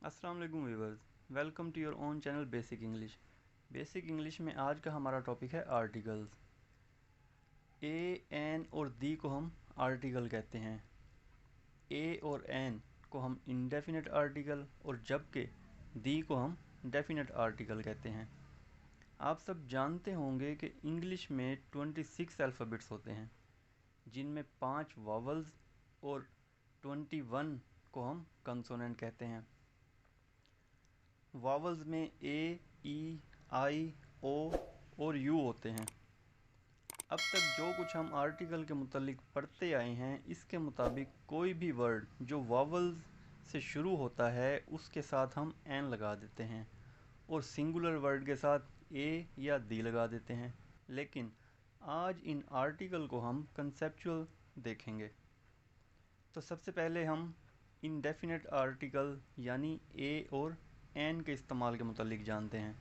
अस्सलाम वालेकुम viewers, welcome to your own channel basic English. Basic English में आज का हमारा टॉपिक है आर्टिकल्स। ए, एन और दी को हम आर्टिकल कहते हैं। ए और एन को हम इंडेफिनेट आर्टिकल और जबकि दी को हम डेफिनेट आर्टिकल कहते हैं। आप सब जानते होंगे कि इंग्लिश में 26 अल्फ़ाबेट्स होते हैं, जिनमें 5 वावल्स और 21 को हम कंसोनेंट कहते हैं। वावल्स में ए, ई, आई, ओ और यू होते हैं। अब तक जो कुछ हम आर्टिकल के मुतालिक पढ़ते आए हैं, इसके मुताबिक कोई भी वर्ड जो वावल्स से शुरू होता है उसके साथ हम एन लगा देते हैं और सिंगुलर वर्ड के साथ ए या दी लगा देते हैं। लेकिन आज इन आर्टिकल को हम कंसेप्चुअल देखेंगे। तो सबसे पहले हम इनडेफिनेट आर्टिकल यानी ए और एन के इस्तेमाल के मुतालिक जानते हैं।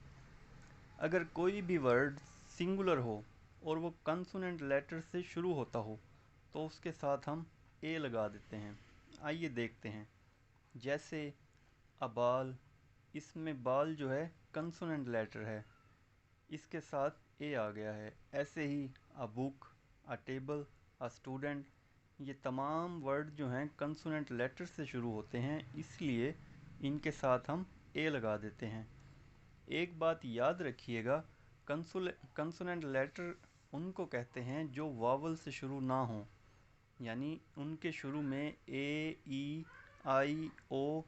अगर कोई भी वर्ड सिंगुलर हो और वो कंसोनेंट लेटर से शुरू होता हो तो उसके साथ हम ए लगा देते हैं। आइए देखते हैं। जैसे अबाल, इसमें बाल जो है कंसोनेंट लेटर है, इसके साथ ए आ गया है। ऐसे ही a book, a table, a student, ये तमाम वर्ड जो हैं कंसोनेंट लेटर से शुरू होते हैं, इसलिए इनके साथ हम ए लगा देते हैं। एक बात याद रखिएगा, कंसोनेंट लेटर उनको कहते हैं जो वावल से शुरू ना हो, यानी उनके शुरू में ए, ई, आई, ओ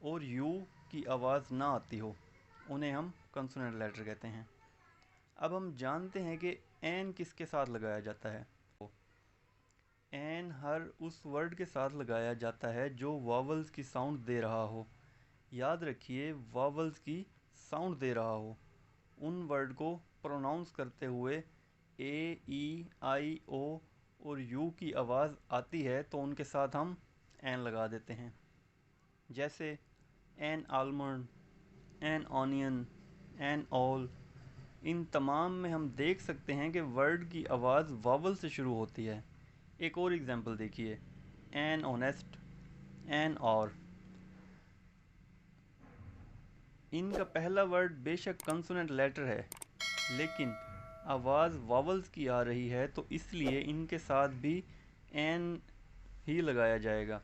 और यू की आवाज़ ना आती हो, उन्हें हम कंसोनेंट लेटर कहते हैं। अब हम जानते हैं कि एन किसके साथ लगाया जाता है। एन हर उस वर्ड के साथ लगाया जाता है जो वावल्स की साउंड दे रहा हो। याद रखिए, वावल्स की साउंड दे रहा हो। उन वर्ड को प्रोनाउंस करते हुए ए, ई, आई, ओ और यू की आवाज़ आती है तो उनके साथ हम एन लगा देते हैं। जैसे an almond, an onion, an all, इन तमाम में हम देख सकते हैं कि वर्ड की आवाज़ वावल से शुरू होती है। एक और एग्जांपल देखिए, एन ऑनेस्ट, एन और। इनका पहला वर्ड बेशक कंसोनेंट लेटर है, लेकिन आवाज़ वावल्स की आ रही है तो इसलिए इनके साथ भी एन ही लगाया जाएगा।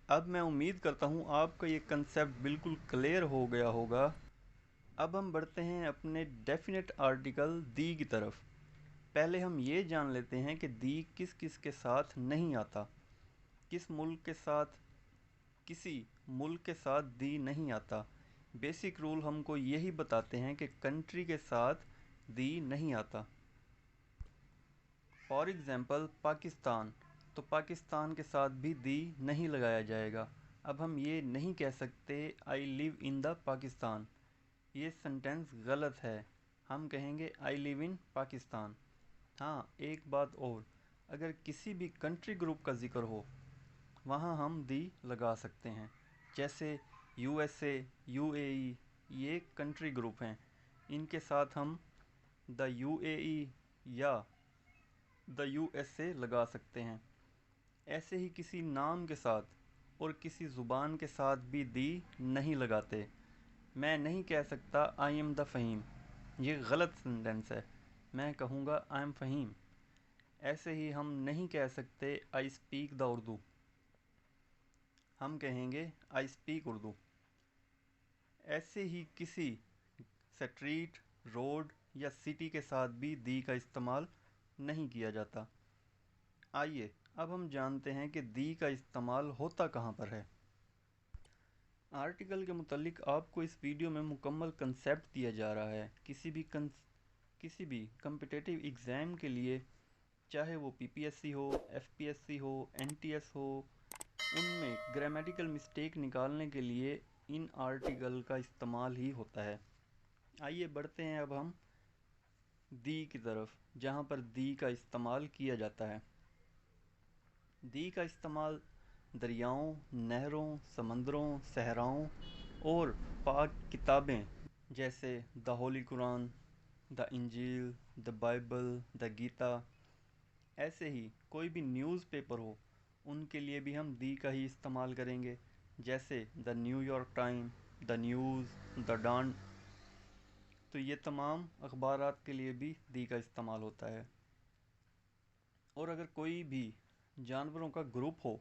अब मैं उम्मीद करता हूँ आपका ये कंसेप्ट बिल्कुल क्लियर हो गया होगा। अब हम बढ़ते हैं अपने डेफिनेट आर्टिकल दी की तरफ। पहले हम ये जान लेते हैं कि दी किस किस के साथ नहीं आता। किसी मुल्क के साथ दी नहीं आता। बेसिक रूल हमको यही बताते हैं कि कंट्री के साथ दी नहीं आता। फॉर एग्ज़ाम्पल पाकिस्तान, तो पाकिस्तान के साथ भी दी नहीं लगाया जाएगा। अब हम ये नहीं कह सकते I live in the Pakistan, ये सेंटेंस गलत है। हम कहेंगे आई लिव इन पाकिस्तान। हाँ, एक बात और, अगर किसी भी कंट्री ग्रुप का ज़िक्र हो वहाँ हम दी लगा सकते हैं। जैसे यूएसए, यूएई, ये कंट्री ग्रुप हैं, इनके साथ हम द यूएई या द यूएसए लगा सकते हैं। ऐसे ही किसी नाम के साथ और किसी ज़ुबान के साथ भी दी नहीं लगाते। मैं नहीं कह सकता आई एम द फ़हीम, ये गलत सेंटेंस है। मैं कहूँगा आई एम फ़हीम। ऐसे ही हम नहीं कह सकते आई स्पीक द उर्दू, हम कहेंगे आई स्पीक उर्दू। ऐसे ही किसी स्ट्रीट, रोड या सिटी के साथ भी दी का इस्तेमाल नहीं किया जाता। आइए अब हम जानते हैं कि दी का इस्तेमाल होता कहाँ पर है। आर्टिकल के मुतालिक आपको इस वीडियो में मुकम्मल कंसेप्ट दिया जा रहा है। किसी भी कम्पिटिटिव एग्ज़ाम के लिए, चाहे वो पीपीएससी हो, एफपीएससी हो, एनटीएस हो, उनमें ग्रामेटिकल मिस्टेक निकालने के लिए इन आर्टिकल का इस्तेमाल ही होता है। आइए बढ़ते हैं अब हम दी की तरफ, जहाँ पर दी का इस्तेमाल किया जाता है। दी का इस्तेमाल दरियाओं, नहरों, समंदरों, सहराओं और पाक किताबें जैसे the holy Quran, the Injil, the Bible, the Gita, ऐसे ही कोई भी न्यूज़पेपर हो उनके लिए भी हम दी का ही इस्तेमाल करेंगे। جیسے the New York Time, the News, the Dawn. تو یہ تمام اخبارات کے لیے بھی دی کا استعمال ہوتا ہے. اور اگر کوئی بھی جانوروں کا گروپ ہو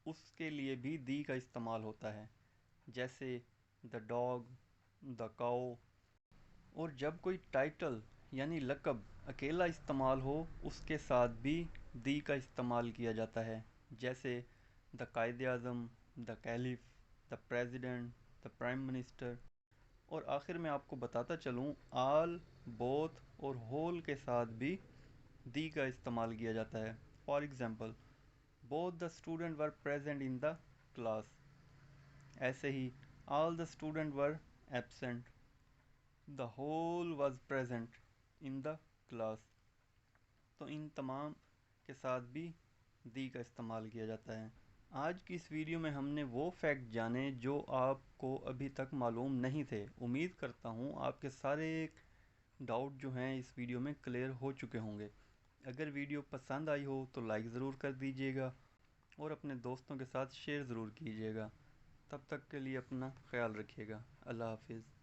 اس کے لیے بھی دی کا استعمال ہوتا ہے، جیسے دا ڈاگ، دا کاؤ. اور جب کوئی ٹائٹل یعنی لقب اکیلا استعمال ہو اس کے ساتھ بھی دی کا استعمال کیا جاتا ہے، جیسے the Quaid Azam, the caliph, the president, the prime minister. اور آخر میں آپ کو بتاتا چلوں آل، بوتھ اور ہول کے ساتھ بھی دی کا استعمال کیا جاتا ہے. For example both the student were present in the class. ایسے ہی all the student were absent, the whole was present in the class. تو ان تمام کے ساتھ بھی دی کا استعمال کیا جاتا ہے. آج کی اس ویڈیو میں ہم نے وہ فیکٹ جانے جو آپ کو ابھی تک معلوم نہیں تھے. امید کرتا ہوں آپ کے سارے ڈاؤٹ جو ہیں اس ویڈیو میں کلیئر ہو چکے ہوں گے. اگر ویڈیو پسند آئی ہو تو لائک ضرور کر دیجیے گا اور اپنے دوستوں کے ساتھ شیئر ضرور کیجیے گا. تب تک کے لیے اپنا خیال رکھیے گا. اللہ حافظ.